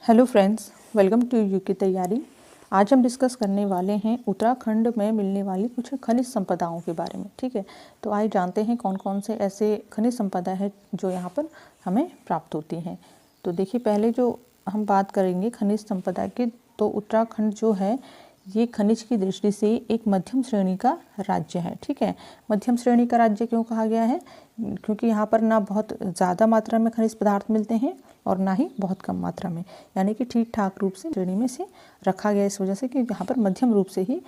Hello friends, welcome to UK तैयारी। आज हम डिस्कस करने वाले हैं उत्तराखंड में मिलने वाली कुछ खनिज संपदाओं के बारे में। ठीक है, तो आइए जानते हैं कौन कौन से ऐसे खनिज संपदा है जो यहाँ पर हमें प्राप्त होती हैं। तो देखिए, पहले जो हम बात करेंगे खनिज संपदा की, तो उत्तराखंड जो है ये खनिज की दृष्टि से एक मध्यम श्रेणी का राज्य है। ठीक है, मध्यम श्रेणी का राज्य क्यों कहा गया है? क्योंकि यहाँ पर ना बहुत ज़्यादा मात्रा में खनिज पदार्थ मिलते हैं और ना ही बहुत कम मात्रा में, यानी कि ठीक ठाक रूप से श्रेणी में से रखा गया इस वजह से कि यहाँ पर मध्यम रूप से ही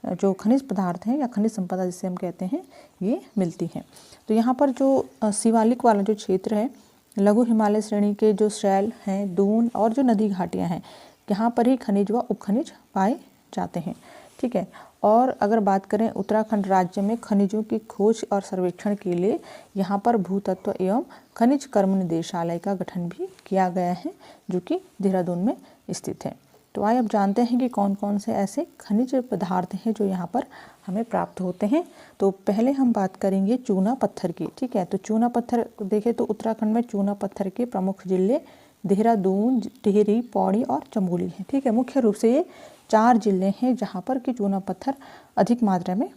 जो खनिज पदार्थ हैं या खनिज संपदा जिसे हम कहते हैं ये मिलती हैं। तो यहाँ पर जो शिवालिक वाला जो क्षेत्र है, लघु हिमालय श्रेणी के जो शैल हैं, दून और जो नदी घाटियाँ हैं, यहाँ पर ही खनिज व उपखनिज पाए जाते हैं। ठीक है, और अगर बात करें उत्तराखंड राज्य में खनिजों की खोज और सर्वेक्षण के लिए यहाँ पर भूतत्व एवं खनिज कर्म निदेशालय का गठन भी किया गया है, जो कि देहरादून में स्थित है। तो आइए अब जानते हैं कि कौन कौन से ऐसे खनिज पदार्थ हैं जो यहाँ पर हमें प्राप्त होते हैं। तो पहले हम बात करेंगे चूना पत्थर की। ठीक है, तो चूना पत्थर देखें तो उत्तराखंड में चूना पत्थर के प्रमुख जिले देहरादून, टिहरी, पौड़ी और चमोली हैं। ठीक है, मुख्य रूप से ये 4 जिले हैं जहाँ पर कि चूना पत्थर अधिक मात्रा में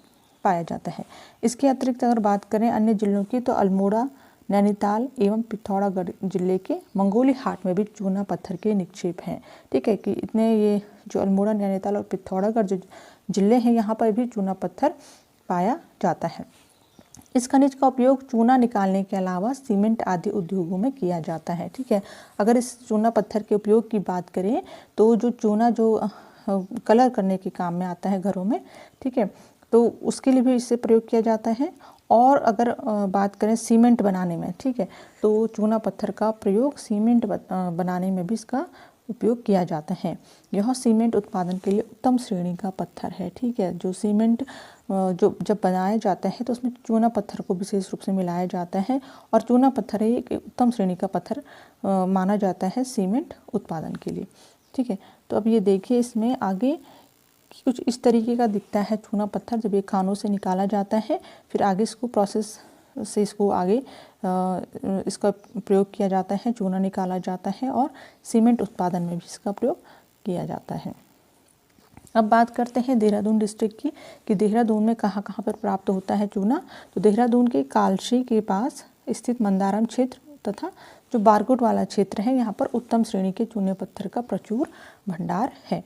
पाया जाता है। इसके अतिरिक्त अगर बात करें अन्य जिलों की, तो अल्मोड़ा, नैनीताल एवं पिथौरागढ़ जिले के मंगोली हाट में भी चूना पत्थर के निक्षेप हैं। ठीक है, कि इतने ये जो अल्मोड़ा, नैनीताल और पिथौरागढ़ जो जिले हैं, यहाँ पर भी चूना पत्थर पाया जाता है। इस खनिज का उपयोग चूना निकालने के अलावा सीमेंट आदि उद्योगों में किया जाता है। ठीक है, अगर इस चूना पत्थर के उपयोग की बात करें तो जो चूना जो कलर करने के काम में आता है घरों में, ठीक है, तो उसके लिए भी इससे प्रयोग किया जाता है। और अगर बात करें सीमेंट बनाने में, ठीक है, तो चूना पत्थर का प्रयोग सीमेंट बनाने में भी इसका उपयोग किया जाता है। यह सीमेंट उत्पादन के लिए उत्तम श्रेणी का पत्थर है। ठीक है, जो सीमेंट जो जब बनाया जाता है तो उसमें चूना पत्थर को विशेष रूप से मिलाया जाता है, और चूना पत्थर एक उत्तम श्रेणी का पत्थर माना जाता है सीमेंट उत्पादन के लिए। ठीक है, तो अब ये देखिए, इसमें आगे कुछ इस तरीके का दिखता है चूना पत्थर जब ये खानों से निकाला जाता है, फिर आगे इसको प्रोसेस से इसको आगे इसका प्रयोग किया जाता है, चूना निकाला जाता है और सीमेंट उत्पादन में भी इसका प्रयोग किया जाता है। अब बात करते हैं देहरादून डिस्ट्रिक्ट की, कि देहरादून में कहाँ कहाँ पर प्राप्त होता है चूना। तो देहरादून के कालशी के पास स्थित मंदारम क्षेत्र तथा जो बारकोट वाला क्षेत्र है, यहाँ पर उत्तम श्रेणी के चूने पत्थर का प्रचुर भंडार है।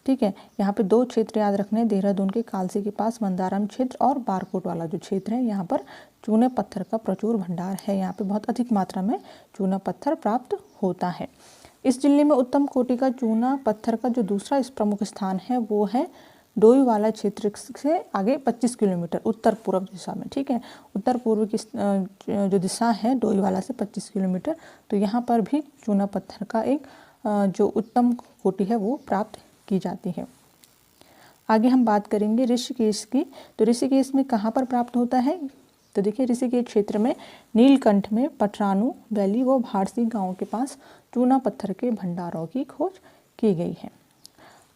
ठीक है, यहाँ पे 2 क्षेत्र याद रखने हैं, देहरादून के कालसी के पास मंदारम क्षेत्र और बारकोट वाला जो क्षेत्र है, यहाँ पर चूने पत्थर का प्रचुर भंडार है। यहाँ पे बहुत अधिक मात्रा में चूना पत्थर प्राप्त होता है। इस जिले में उत्तम कोटि का चूना पत्थर का जो दूसरा इस प्रमुख स्थान है वो है डोई वाला क्षेत्र से आगे 25 किलोमीटर उत्तर पूर्व दिशा में। ठीक है, उत्तर पूर्व की जो दिशा है डोई वाला से 25 किलोमीटर, तो यहाँ पर भी चूना पत्थर का एक जो उत्तम कोटि है वो प्राप्त की जाती है। आगे हम बात करेंगे ऋषिकेश की। तो ऋषिकेश में कहाँ पर प्राप्त होता है? तो देखिए, ऋषिकेश क्षेत्र में नीलकंठ में पटरानू वैली व भाड़सी गांव के पास चूना पत्थर के भंडारों की खोज की गई है।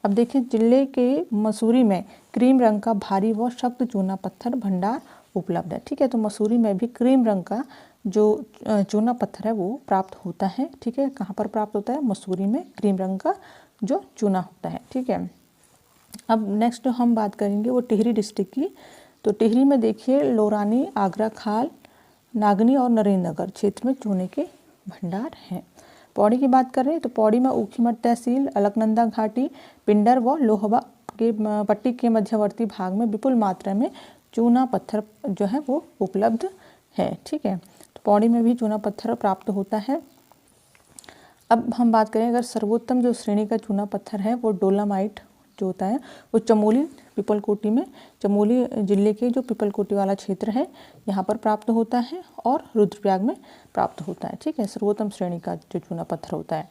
अब देखिए, जिले के मसूरी में क्रीम रंग का भारी व सख्त चूना पत्थर भंडार उपलब्ध है। ठीक है, तो मसूरी में भी क्रीम रंग का जो चूना पत्थर है वो प्राप्त होता है। ठीक है, कहाँ पर प्राप्त होता है? मसूरी में क्रीम रंग का जो चूना होता है। ठीक है, अब नेक्स्ट जो हम बात करेंगे वो टिहरी डिस्ट्रिक्ट की। तो टिहरी में देखिए लोरानी, आगरा खाल, नागनी और नरेंद्रनगर क्षेत्र में चूने के भंडार हैं। पौड़ी की बात करें तो पौड़ी में ऊखीमठ तहसील, अलकनंदा घाटी, पिंडर व लोहबा के पट्टी के मध्यवर्ती भाग में विपुल मात्रा में चूना पत्थर जो है वो उपलब्ध है। ठीक है, तो पौड़ी में भी चूना पत्थर प्राप्त होता है। अब हम बात करें अगर सर्वोत्तम जो श्रेणी का चूना पत्थर है वो डोलामाइट जो होता है वो चमोली पिपलकोटी में, चमोली जिले के जो पिपलकोटी वाला क्षेत्र है यहाँ पर प्राप्त होता है, और रुद्रप्रयाग में प्राप्त होता है। ठीक है, सर्वोत्तम श्रेणी का जो चूना पत्थर होता है।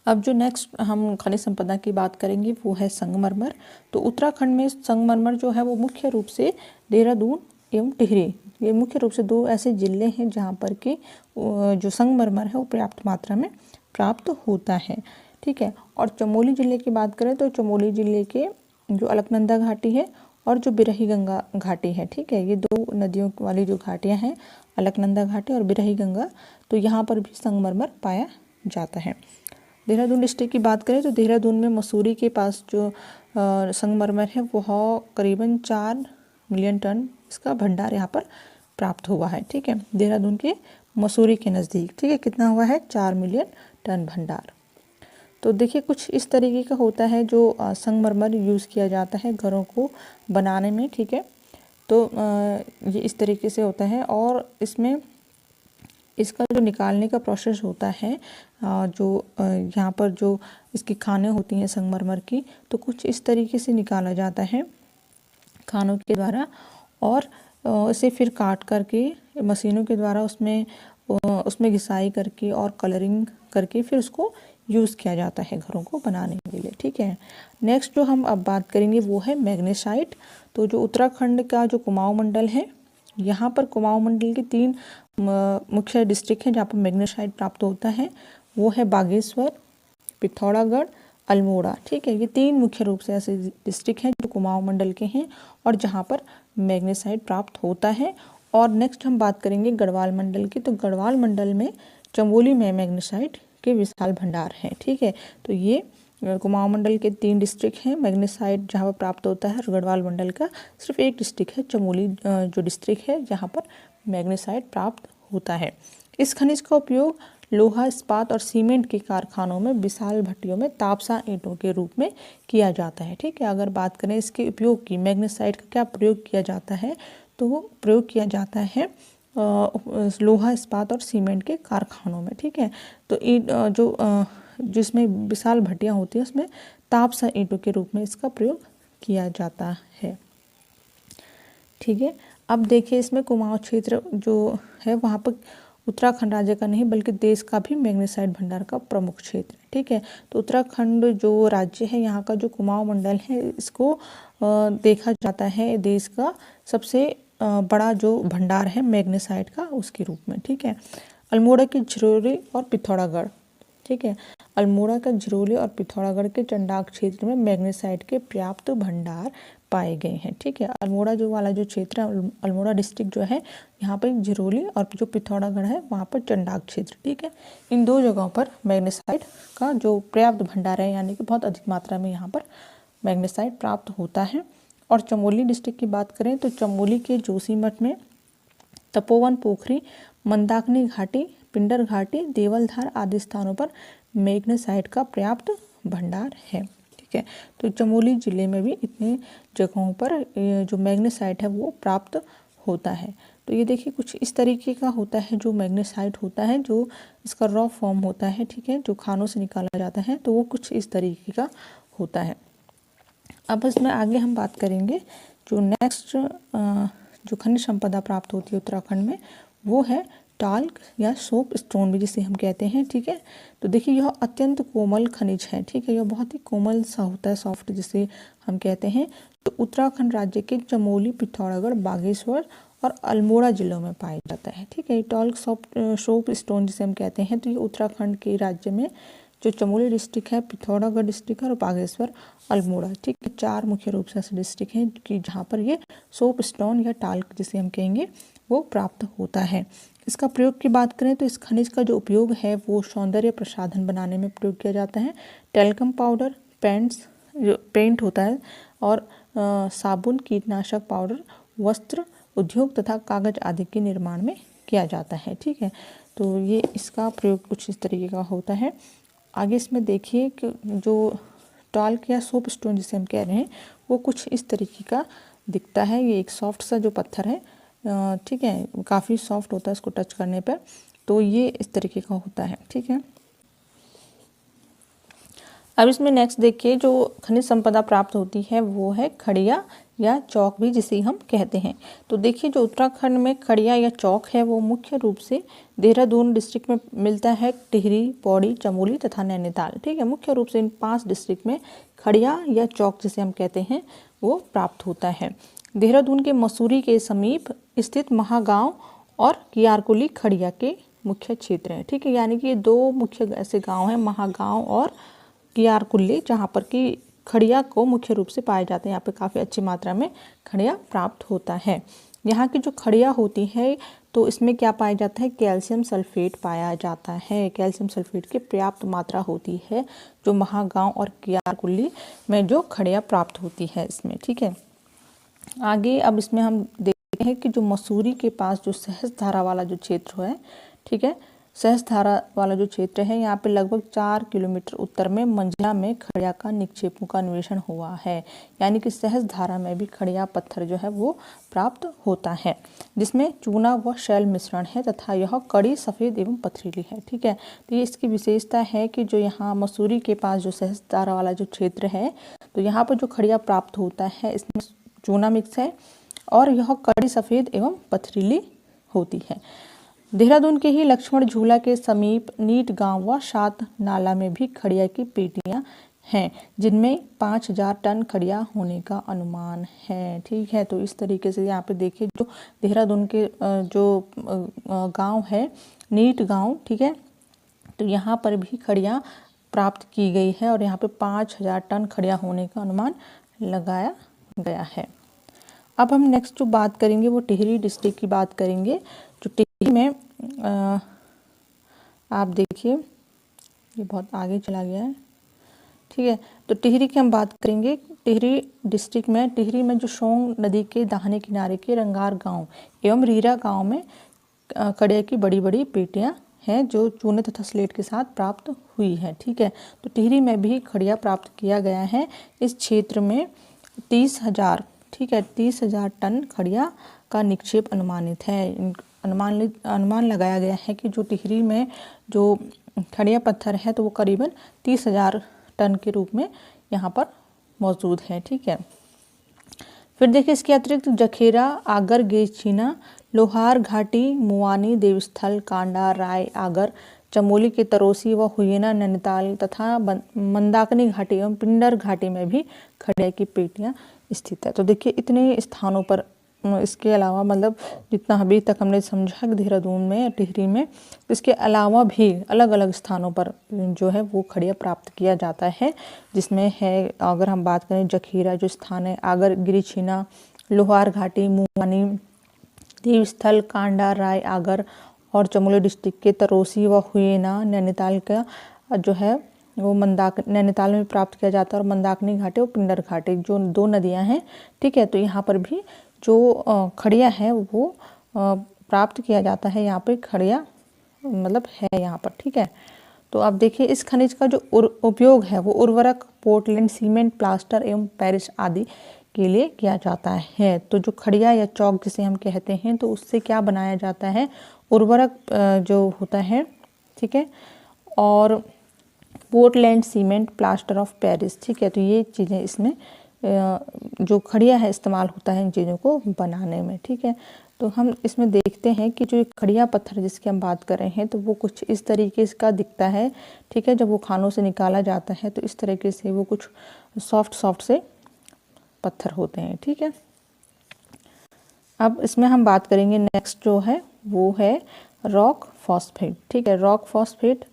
अब जो नेक्स्ट हम खनिज संपदा की बात करेंगे वो है संगमरमर। तो उत्तराखंड में संगमरमर जो है वो मुख्य रूप से देहरादून एवं टिहरी, ये मुख्य रूप से 2 ऐसे जिले हैं जहाँ पर कि जो संगमरमर है वो पर्याप्त मात्रा में प्राप्त होता है। ठीक है, और चमोली जिले की बात करें तो चमोली जिले के जो अलकनंदा घाटी है और जो बिरही गंगा घाटी है, ठीक है, ये 2 नदियों वाली जो घाटियाँ हैं, अलकनंदा घाटी और बिरही गंगा, तो यहाँ पर भी संगमरमर पाया जाता है। देहरादून डिस्ट्रिक्ट की बात करें तो देहरादून में मसूरी के पास जो संगमरमर है वह करीबन 4 मिलियन टन इसका भंडार यहाँ पर प्राप्त हुआ है। ठीक है, देहरादून के मसूरी के नज़दीक। ठीक है, कितना हुआ है? 4 मिलियन टन भंडार। तो देखिए कुछ इस तरीके का होता है जो संगमरमर यूज़ किया जाता है घरों को बनाने में। ठीक है, तो ये इस तरीके से होता है और इसमें इसका जो निकालने का प्रोसेस होता है जो यहाँ पर जो इसकी खानें होती हैं संगमरमर की, तो कुछ इस तरीके से निकाला जाता है खानों के द्वारा और इसे फिर काट करके मशीनों के द्वारा उसमें घिसाई करके और कलरिंग करके फिर उसको यूज़ किया जाता है घरों को बनाने के लिए। ठीक है, नेक्स्ट जो हम अब बात करेंगे वो है मैग्नेसाइट। तो जो उत्तराखंड का जो कुमाऊं मंडल है, यहाँ पर कुमाऊं मंडल के 3 मुख्य डिस्ट्रिक्ट हैं जहाँ पर मैग्नेसाइट प्राप्त होता है। वो है बागेश्वर, पिथौरागढ़, अल्मोड़ा। ठीक है, ये 3 मुख्य रूप से ऐसे डिस्ट्रिक्ट हैं जो कुमाऊं मंडल के हैं और जहाँ पर मैग्नेसाइट प्राप्त होता है। और नेक्स्ट हम बात करेंगे गढ़वाल मंडल की। तो गढ़वाल मंडल में चमोली में मैग्नेसाइट के विशाल भंडार हैं। ठीक है, तो ये कुमाऊं मंडल के 3 डिस्ट्रिक्ट हैं मैग्नेसाइट जहाँ पर प्राप्त होता है और गढ़वाल मंडल का सिर्फ एक डिस्ट्रिक्ट है चमोली जो डिस्ट्रिक्ट है जहाँ पर मैग्नेसाइट प्राप्त होता है। इस खनिज का उपयोग लोहा, इस्पात और सीमेंट के कारखानों में विशाल भट्टियों में तापसा ईंटों के रूप में किया जाता है। ठीक है, अगर बात करें इसके उपयोग की, मैग्नेसाइट का क्या प्रयोग किया जाता है, तो वो प्रयोग किया जाता है लोहा, इस्पात और सीमेंट के कारखानों में। ठीक है, तो ईंट जिसमें विशाल भट्टियाँ होती हैं उसमें तापसा ईंटों के रूप में इसका प्रयोग किया जाता है। ठीक है, अब देखिए इसमें कुमाऊं क्षेत्र जो है वहाँ पर उत्तराखंड राज्य का नहीं बल्कि देश का भी मैग्नेसाइट भंडार का प्रमुख क्षेत्र है। ठीक है, तो उत्तराखंड जो राज्य है यहाँ का जो कुमाऊं मंडल है इसको देखा जाता है देश का सबसे बड़ा जो भंडार है मैग्नेसाइट का उसके रूप में। ठीक है, अल्मोड़ा के झिरोली और पिथौरागढ़। ठीक है, अल्मोड़ा का झिरोली और पिथौरागढ़ के चंडाक क्षेत्र में मैग्नेसाइट के पर्याप्त भंडार पाए गए हैं। ठीक है, अल्मोड़ा जो वाला जो क्षेत्र है, अल्मोड़ा डिस्ट्रिक्ट जो है यहाँ पर झिरोली और जो पिथौरागढ़ है वहाँ पर चंडाक क्षेत्र। ठीक है, इन 2 जगहों पर मैग्नेसाइट का जो पर्याप्त भंडार है यानी कि बहुत अधिक मात्रा में यहाँ पर मैग्नेसाइट प्राप्त होता है। और चमोली डिस्ट्रिक्ट की बात करें तो चमोली के जोशीमठ में तपोवन पोखरी, मंदाकिनी घाटी, पिंडर घाटी, देवलधार आदि स्थानों पर मैग्नेसाइट का पर्याप्त भंडार है। ठीक है, तो चमोली जिले में भी इतने जगहों पर जो मैग्नेसाइट है वो प्राप्त होता है। तो ये देखिए कुछ इस तरीके का होता है जो मैग्नेसाइट होता है, जो इसका रॉ फॉर्म होता है। ठीक है, जो खानों से निकाला जाता है तो वो कुछ इस तरीके का होता है। अब इसमें आगे हम बात करेंगे जो नेक्स्ट जो खनिज संपदा प्राप्त होती है उत्तराखंड में वो है टाल्क या सोप स्टोन भी जिसे हम कहते हैं। ठीक है, तो देखिए यह अत्यंत कोमल खनिज है। ठीक है, यह बहुत ही कोमल सा होता है, सॉफ्ट जिसे हम कहते हैं। तो उत्तराखंड राज्य के चमोली, पिथौरागढ़, बागेश्वर और अल्मोड़ा जिलों में पाया जाता है। ठीक है, टाल्क सोप स्टोन जिसे हम कहते हैं तो ये उत्तराखंड के राज्य में जो चमोली डिस्ट्रिक्ट है, पिथौरागढ़ डिस्ट्रिक्ट है और बागेश्वर, अल्मोड़ा। ठीक है, 4 मुख्य रूप से ऐसे डिस्ट्रिक्ट हैं कि जहाँ पर ये सोप स्टोन या टाल्क जिसे हम कहेंगे वो प्राप्त होता है। इसका प्रयोग की बात करें तो इस खनिज का जो उपयोग है वो सौंदर्य प्रसाधन बनाने में प्रयोग किया जाता है। टेल्कम पाउडर, पेंट होता है और साबुन, कीटनाशक पाउडर, वस्त्र उद्योग तथा कागज आदि के निर्माण में किया जाता है। ठीक है, तो ये इसका प्रयोग कुछ इस तरीके का होता है। आगे इसमें देखिए कि जो टाल्क या सोप स्टोन जिसे हम कह रहे हैं वो कुछ इस तरीके का दिखता है। ये एक सॉफ्ट सा जो पत्थर है, ठीक है, काफ़ी सॉफ्ट होता है इसको टच करने पर, तो ये इस तरीके का होता है। ठीक है, अब इसमें नेक्स्ट देखिए जो खनिज संपदा प्राप्त होती है वो है खड़िया या चौक भी जिसे हम कहते हैं। तो देखिए जो उत्तराखंड में खड़िया या चौक है वो मुख्य रूप से देहरादून डिस्ट्रिक्ट में मिलता है, टिहरी, पौड़ी, चमोली तथा नैनीताल। ठीक है, मुख्य रूप से इन 5 डिस्ट्रिक्ट में खड़िया या चौक जिसे हम कहते हैं वो प्राप्त होता है। देहरादून के मसूरी के समीप स्थित महागांव और कियारकुली खड़िया के मुख्य क्षेत्र हैं। ठीक है, यानी कि 2 मुख्य ऐसे गाँव हैं, महागांव और कियारकुली, जहाँ पर कि खड़िया को मुख्य रूप से पाए जाते हैं। यहाँ पे काफ़ी अच्छी मात्रा में खड़िया प्राप्त होता है। यहाँ की जो खड़िया होती है तो इसमें क्या पाया जाता है, कैल्शियम सल्फेट पाया जाता है। कैल्शियम सल्फेट की पर्याप्त मात्रा होती है जो महागांव और कियार कुली में जो खड़िया प्राप्त होती है इसमें, ठीक है। आगे अब इसमें हम देखते हैं कि जो मसूरी के पास जो सहस्त्रधारा वाला जो क्षेत्र है, ठीक है, सहस्त्रधारा वाला जो क्षेत्र है, यहाँ पे लगभग 4 किलोमीटर उत्तर में मंझला में खड़िया का निक्षेपों का अन्वेषण हुआ है। यानी कि सहस्त्रधारा में भी खड़िया पत्थर जो है वो प्राप्त होता है, जिसमें चूना व शैल मिश्रण है तथा यह कड़ी, सफ़ेद एवं पथरीली है, ठीक है। तो ये इसकी विशेषता है कि जो यहाँ मसूरी के पास जो सहस्त्रधारा वाला जो क्षेत्र है, तो यहाँ पर जो खड़िया प्राप्त होता है इसमें चूना मिक्स है और यह कड़ी, सफ़ेद एवं पथरीली होती है। देहरादून के ही लक्ष्मण झूला के समीप नीट गांव व सात नाला में भी खड़िया की पेटियां हैं, जिनमें 5000 टन खड़िया होने का अनुमान है, ठीक है। तो इस तरीके से यहाँ पे देखिए जो देहरादून के जो गांव है नीट गांव, ठीक है, तो यहाँ पर भी खड़िया प्राप्त की गई है और यहाँ पे 5000 टन खड़िया होने का अनुमान लगाया गया है। अब हम नेक्स्ट जो बात करेंगे वो टिहरी डिस्ट्रिक्ट की बात करेंगे। जो टिहरी में आप देखिए ये बहुत आगे चला गया है, ठीक है। तो टिहरी की हम बात करेंगे। टिहरी डिस्ट्रिक्ट में टिहरी में जो सोंग नदी के दाहिने किनारे के रंगार गांव एवं रीरा गांव में खड़िया की बड़ी बड़ी पेटियां हैं जो चूने तथा स्लेट के साथ प्राप्त हुई है, ठीक है। तो टिहरी में भी खड़िया प्राप्त किया गया है। इस क्षेत्र में 30,000, ठीक है, 30,000 टन खड़िया का निक्षेप अनुमानित है। अनुमान लगाया गया है कि जो टिहरी में जो खड़िया पत्थर है तो वो करीबन 30,000 टन के रूप में यहाँ पर मौजूद है, ठीक है। फिर देखिए इसके अतिरिक्त जखेरा, आगर, गिरछीना, लोहार घाटी, मुआनी, देवस्थल, कांडा, राय, आगर, चमोली के तरोसी व हुयेना, नैनीताल तथा मंदाकिनी घाटी एवं पिंडर घाटी में भी खड़िया की पेटियां स्थित है। तो देखिए इतने स्थानों पर, इसके अलावा मतलब जितना अभी तक हमने समझा देहरादून में, टिहरी में, इसके अलावा भी अलग अलग स्थानों पर जो है वो खड़िया प्राप्त किया जाता है, जिसमें है अगर हम बात करें जखीरा जो स्थान है, आगर, गिरिछीना, लोहार घाटी, मुआनी, देवस्थल, कांडा, राय, आगर और चमोली डिस्ट्रिक्ट के तरोसी व हुयेना, नैनीताल का जो है वो नैनीताल में प्राप्त किया जाता है और मंदाकिनी घाटी और पिंडर घाटी जो 2 नदियां हैं, ठीक है। तो यहाँ पर भी जो खड़िया है वो प्राप्त किया जाता है। यहाँ पे खड़िया मतलब है यहाँ पर, ठीक है। तो आप देखिए इस खनिज का जो उपयोग है वो उर्वरक, पोर्टलैंड सीमेंट, प्लास्टर एवं पेरिस आदि के लिए किया जाता है। तो जो खड़िया या चौक जिसे हम कहते हैं तो उससे क्या बनाया जाता है, उर्वरक जो होता है, ठीक है, और Portland cement, plaster of Paris, ठीक है। तो ये चीज़ें इसमें जो खड़िया है इस्तेमाल होता है इन चीज़ों को बनाने में, ठीक है। तो हम इसमें देखते हैं कि जो खड़िया पत्थर जिसकी हम बात कर रहे हैं तो वो कुछ इस तरीके का दिखता है, ठीक है। जब वो खानों से निकाला जाता है तो इस तरीके से वो कुछ सॉफ्ट से पत्थर होते हैं, ठीक है। अब इसमें हम बात करेंगे नेक्स्ट जो है वो है रॉक फॉस्फेट, ठीक है। रॉक फॉस्फेट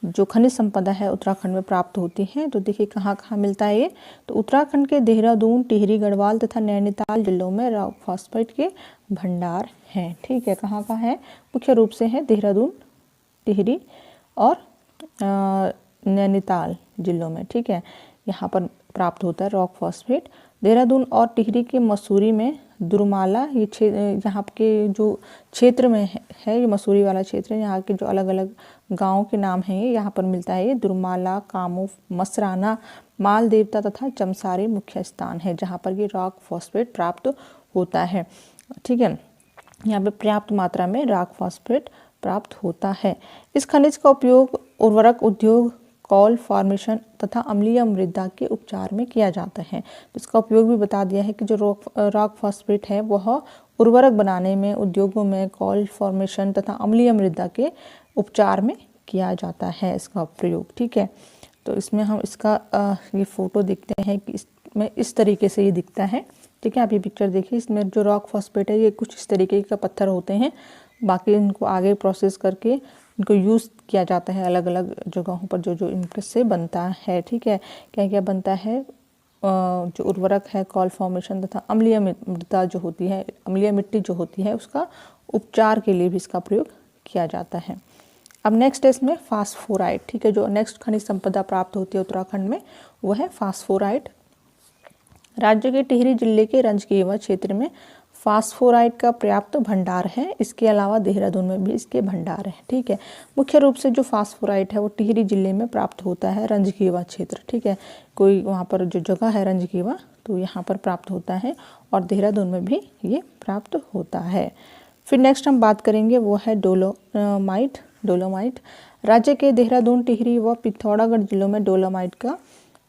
जो खनिज संपदा है उत्तराखंड में प्राप्त होती है। तो देखिए कहाँ कहाँ मिलता है ये, तो उत्तराखंड के देहरादून, टिहरी, गढ़वाल तथा नैनीताल जिलों में रॉक फॉस्फेट के भंडार हैं, ठीक है। कहाँ कहाँ है, मुख्य रूप से है देहरादून, टिहरी और नैनीताल जिलों में, ठीक है। यहाँ पर प्राप्त होता है रॉक फॉस्फेट। देहरादून और टिहरी के मसूरी में दुर्माला, ये यहाँ के जो क्षेत्र में है ये मसूरी वाला क्षेत्र है, यहाँ के जो अलग अलग गाँव के नाम हैं ये यहाँ पर मिलता है। ये दुर्माला, कामू, मसराना, माल देवता तथा चमसारी मुख्य स्थान है जहाँ पर ये रॉक फॉस्फेट प्राप्त होता है, ठीक है। यहाँ पे पर्याप्त मात्रा में रॉक फॉस्फेट प्राप्त होता है। इस खनिज का उपयोग उर्वरक उद्योग, कॉल फॉर्मेशन तथा अम्लीय मृदा के उपचार में किया जाता है। तो इसका उपयोग भी बता दिया है कि जो रॉक फॉस्फेट है वह उर्वरक बनाने में, उद्योगों में, कॉल फॉर्मेशन तथा अम्लीय मृदा के उपचार में किया जाता है इसका प्रयोग, ठीक है। तो इसमें हम इसका ये फोटो देखते हैं कि इसमें इस तरीके से ये दिखता है, ठीक है। आप ये पिक्चर देखिए, इसमें जो रॉक फॉस्फेट है ये कुछ इस तरीके का पत्थर होते हैं। बाकी इनको आगे प्रोसेस करके इनको यूज़ किया जाता है अलग अलग जगहों पर जो जो इनके से बनता है, ठीक है। क्या क्या बनता है, जो उर्वरक है कॉल फॉर्मेशन तथा अम्लीय मृदा जो होती है, अम्लीय मिट्टी जो होती है, उसका उपचार के लिए भी इसका प्रयोग किया जाता है। अब नेक्स्ट है इसमें फास्फोराइट। ठीक है, जो नेक्स्ट खनिज संपदा प्राप्त होती है उत्तराखंड में वो है फास्फोराइट। राज्य के टिहरी जिले के रंजकीवा क्षेत्र में फास्फोराइट का पर्याप्त भंडार है। इसके अलावा देहरादून में भी इसके भंडार हैं। ठीक है, मुख्य रूप से जो फास्फोराइट है वो टिहरी जिले में प्राप्त होता है, रंजकीवा क्षेत्र। ठीक है, कोई वहाँ पर जो जगह है रंजकीवा, तो यहाँ पर प्राप्त होता है और देहरादून में भी ये प्राप्त होता है। फिर नेक्स्ट हम बात करेंगे वो है डोलोमाइट। राज्य के देहरादून, टिहरी व पिथौरागढ़ जिलों में डोलोमाइट का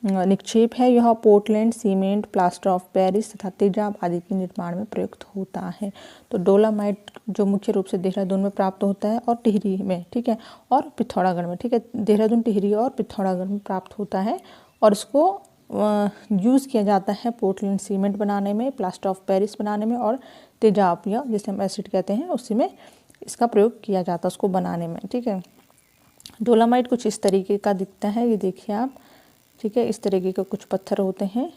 निक्षेप है। यह Portland, cement, plaster of Paris तथा तेजाब आदि के निर्माण में प्रयुक्त होता है। तो डोलोमाइट जो मुख्य रूप से देहरादून में प्राप्त होता है और टिहरी में, ठीक है, और पिथौरागढ़ में। ठीक है, देहरादून, टिहरी और पिथौरागढ़ में प्राप्त होता है और इसको यूज़ किया जाता है पोर्टलैंड सीमेंट बनाने में, प्लास्टर ऑफ पेरिस बनाने में और तेजाब या जिसे हम एसिड कहते हैं उसी में इसका प्रयोग किया जाता है उसको बनाने में। ठीक है, डोलोमाइट कुछ इस तरीके का दिखता है, ये देखिए आप। ठीक है, इस तरीके के कुछ पत्थर होते हैं